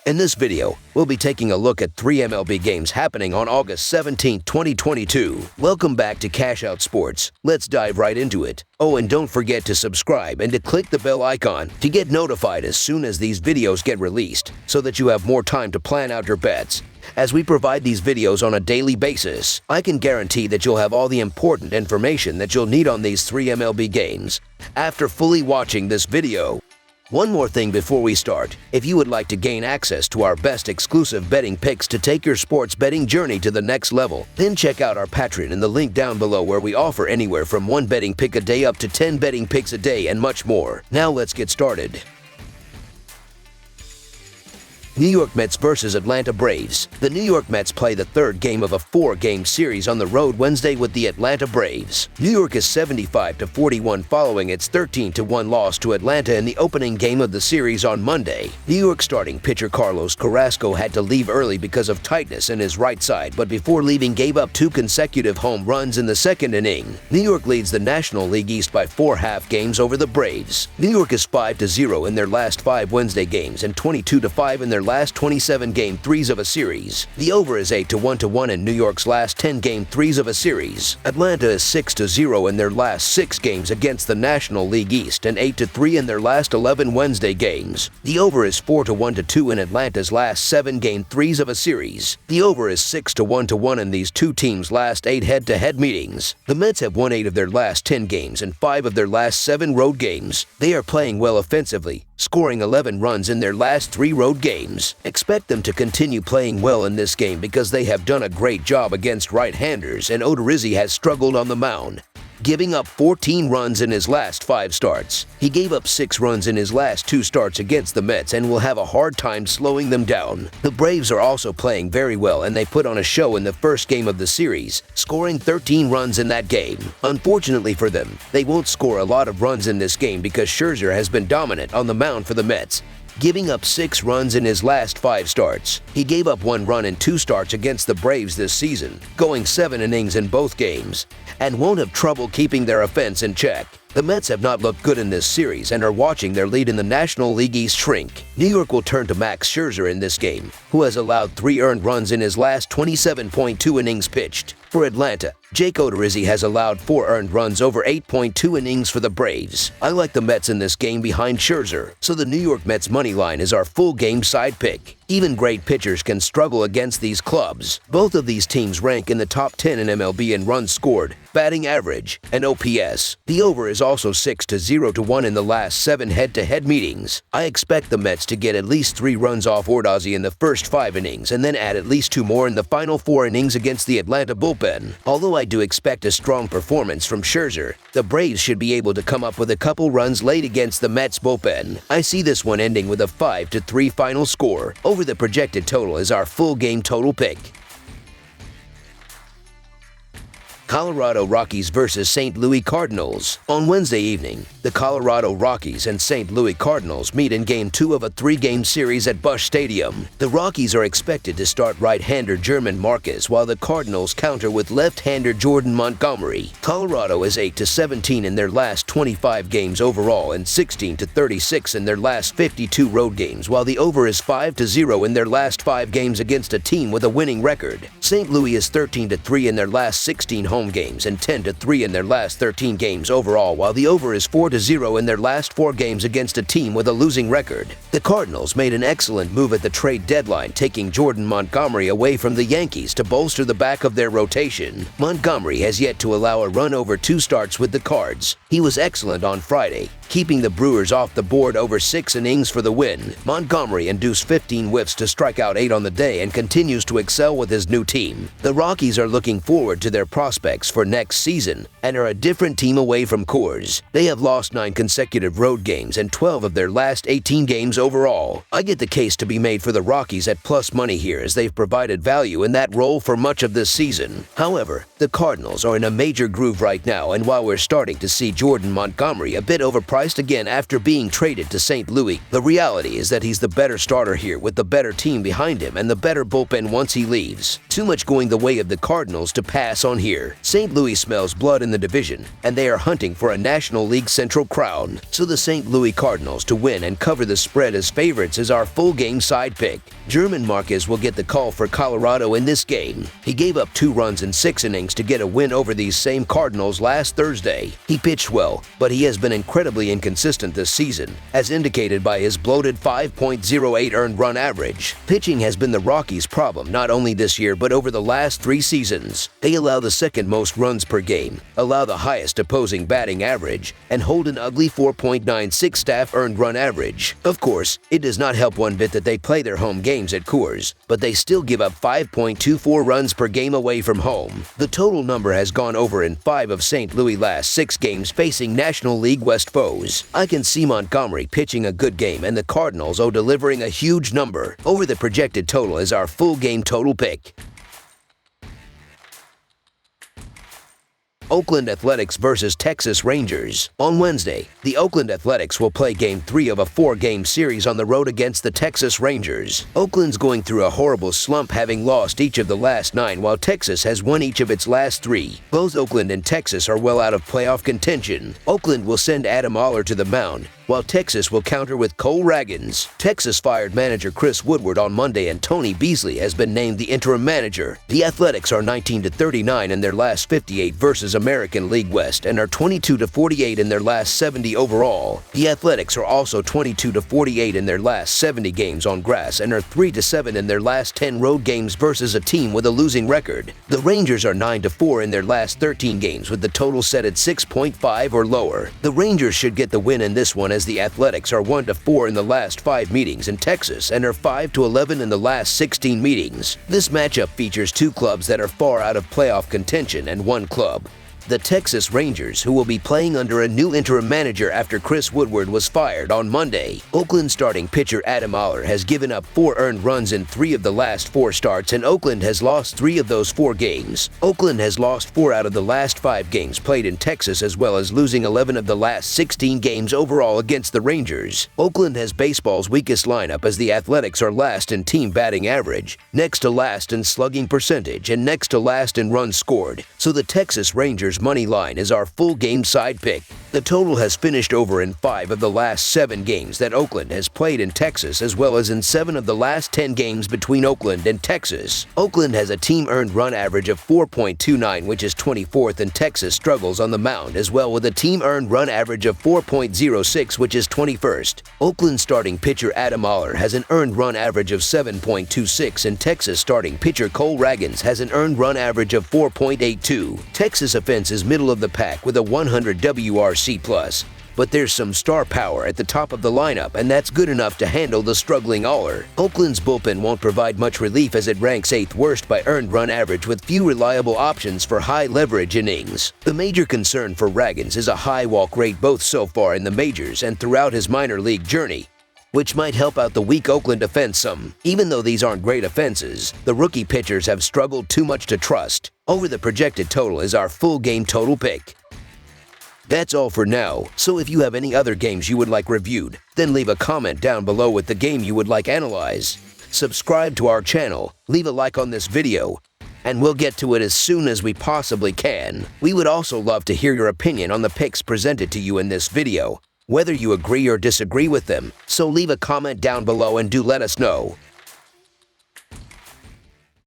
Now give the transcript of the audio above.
In this video, we'll be taking a look at 3 MLB games happening on August 17, 2022. Welcome back to Cash Out Sports. Let's dive right into it. Oh, and don't forget to subscribe and to click the bell icon to get notified as soon as these videos get released, so that you have more time to plan out your bets. As we provide these videos on a daily basis, I can guarantee that you'll have all the important information that you'll need on these 3 MLB games after fully watching this video. One more thing before we start. If you would like to gain access to our best exclusive betting picks to take your sports betting journey to the next level, then check out our Patreon in the link down below, where we offer anywhere from 1 betting pick a day up to 10 betting picks a day and much more. Now let's get started. New York Mets versus Atlanta Braves. The New York Mets play the third game of a 4-game series on the road Wednesday with the Atlanta Braves. New York is 75-41 following its 13-1 loss to Atlanta in the opening game of the series on Monday. New York starting pitcher Carlos Carrasco had to leave early because of tightness in his right side, but before leaving gave up 2 consecutive home runs in the second inning. New York leads the National League East by 4 half games over the Braves. New York is 5-0 in their last 5 Wednesday games and 22-5 in their last 27 game threes of a series. The over is 8-1 in New York's last 10 game threes of a series. Atlanta is 6-0 in their last 6 games against the National League East and 8-3 in their last 11 Wednesday games. The over is 4-1 in Atlanta's last 7 game threes of a series. The over is 6-1 in these two teams' last 8 head-to-head meetings. The Mets have won 8 of their last 10 games and 5 of their last 7 road games. They are playing well offensively, scoring 11 runs in their last 3 road games. Expect them to continue playing well in this game because they have done a great job against right-handers, and Odorizzi has struggled on the mound, giving up 14 runs in his last 5 starts. He gave up 6 runs in his last 2 starts against the Mets and will have a hard time slowing them down. The Braves are also playing very well, and they put on a show in the first game of the series, scoring 13 runs in that game. Unfortunately for them, they won't score a lot of runs in this game because Scherzer has been dominant on the mound for the Mets, giving up 6 runs in his last 5 starts. He gave up 1 run in 2 starts against the Braves this season, going 7 innings in both games, and won't have trouble keeping their offense in check. The Mets have not looked good in this series and are watching their lead in the National League East shrink. New York will turn to Max Scherzer in this game, who has allowed 3 earned runs in his last 27.2 innings pitched. For Atlanta, Jake Odorizzi has allowed 4 earned runs over 8.2 innings for the Braves. I like the Mets in this game behind Scherzer, so the New York Mets money line is our full game side pick. Even great pitchers can struggle against these clubs. Both of these teams rank in the top 10 in MLB in runs scored, batting average, and OPS. The over is also 6-0 in the last 7 head-to-head meetings. I expect the Mets to get at least 3 runs off Odorizzi in the first 5 innings and then add at least 2 more in the final 4 innings against the Atlanta bullpen. Although I do expect a strong performance from Scherzer, the Braves should be able to come up with a couple runs late against the Mets bullpen. I see this one ending with a 5-3 final score. Over the projected total is our full game total pick. Colorado Rockies versus St. Louis Cardinals. On Wednesday evening, the Colorado Rockies and St. Louis Cardinals meet in Game 2 of a 3-game series at Busch Stadium. The Rockies are expected to start right-hander German Marquez, while the Cardinals counter with left-hander Jordan Montgomery. Colorado is 8-17 in their last 25 games overall and 16-36 in their last 52 road games, while the over is 5-0 in their last 5 games against a team with a winning record. St. Louis is 13-3 in their last 16 home games and 10-3 in their last 13 games overall, while the over is 4-0 in their last 4 games against a team with a losing record. The Cardinals made an excellent move at the trade deadline, taking Jordan Montgomery away from the Yankees to bolster the back of their rotation. Montgomery has yet to allow a run over 2 starts with the Cards. He was excellent on Friday, keeping the Brewers off the board over 6 innings for the win. Montgomery induced 15 whiffs to strike out 8 on the day and continues to excel with his new team. The Rockies are looking forward to their prospects for next season and are a different team away from Coors. They have lost 9 consecutive road games and 12 of their last 18 games overall. I get the case to be made for the Rockies at plus money here, as they've provided value in that role for much of this season. However, the Cardinals are in a major groove right now, and while we're starting to see Jordan Montgomery a bit overpriced overpriced again after being traded to St. Louis. The reality is that he's the better starter here with the better team behind him and the better bullpen once he leaves. Too much going the way of the Cardinals to pass on here. St. Louis smells blood in the division, and they are hunting for a National League Central crown. So the St. Louis Cardinals to win and cover the spread as favorites is our full game side pick. German Marquez will get the call for Colorado in this game. He gave up 2 runs in 6 innings to get a win over these same Cardinals last Thursday. He pitched well, but he has been incredibly inconsistent this season, as indicated by his bloated 5.08 earned run average. Pitching has been the Rockies' problem not only this year but over the last 3 seasons. They allow the second most runs per game, allow the highest opposing batting average, and hold an ugly 4.96 staff earned run average. Of course, it does not help one bit that they play their home games at Coors, but they still give up 5.24 runs per game away from home. The total number has gone over in 5 of St. Louis' last 6 games facing National League West foes. I can see Montgomery pitching a good game and the Cardinals delivering a huge number. Over the projected total is our full game total pick. Oakland Athletics versus Texas Rangers. On Wednesday, the Oakland Athletics will play Game 3 of a 4-game series on the road against the Texas Rangers. Oakland's going through a horrible slump, having lost each of the last 9, while Texas has won each of its last 3. Both Oakland and Texas are well out of playoff contention. Oakland will send Adam Oller to the mound, while Texas will counter with Cole Ragans. Texas fired manager Chris Woodward on Monday, and Tony Beasley has been named the interim manager. The Athletics are 19-39 in their last 58 versus American League West and are 22-48 in their last 70 overall. The Athletics are also 22-48 in their last 70 games on grass and are 3-7 in their last 10 road games versus a team with a losing record. The Rangers are 9-4 in their last 13 games with the total set at 6.5 or lower. The Rangers should get the win in this one, as the Athletics are 1-4 in the last 5 meetings in Texas and are 5-11 in the last 16 meetings. This matchup features 2 clubs that are far out of playoff contention and 1 club, the Texas Rangers, who will be playing under a new interim manager after Chris Woodward was fired on Monday. Oakland starting pitcher Adam Oller has given up 4 earned runs in 3 of the last 4 starts, and Oakland has lost 3 of those 4 games. Oakland has lost 4 out of the last 5 games played in Texas, as well as losing 11 of the last 16 games overall against the Rangers. Oakland has baseball's weakest lineup, as the Athletics are last in team batting average, next to last in slugging percentage, and next to last in runs scored. So the Texas Rangers money line is our full game side pick. The total has finished over in 5 of the last 7 games that Oakland has played in Texas, as well as in 7 of the last 10 games between Oakland and Texas. Oakland has a team earned run average of 4.29, which is 24th, and Texas struggles on the mound as well with a team earned run average of 4.06, which is 21st. Oakland starting pitcher Adam Oller has an earned run average of 7.26, and Texas starting pitcher Cole Ragans has an earned run average of 4.82. Texas offense is middle of the pack with a 100 WRC+, but there's some star power at the top of the lineup, and that's good enough to handle the struggling Oller. Oakland's bullpen won't provide much relief, as it ranks 8th worst by earned run average with few reliable options for high leverage innings. The major concern for Ragans is a high walk rate both so far in the majors and throughout his minor league journey, which might help out the weak Oakland offense some. Even though these aren't great offenses, the rookie pitchers have struggled too much to trust. Over the projected total is our full game total pick. That's all for now, so if you have any other games you would like reviewed, then leave a comment down below with the game you would like analyzed. Subscribe to our channel, leave a like on this video, and we'll get to it as soon as we possibly can. We would also love to hear your opinion on the picks presented to you in this video, whether you agree or disagree with them, so leave a comment down below and do let us know.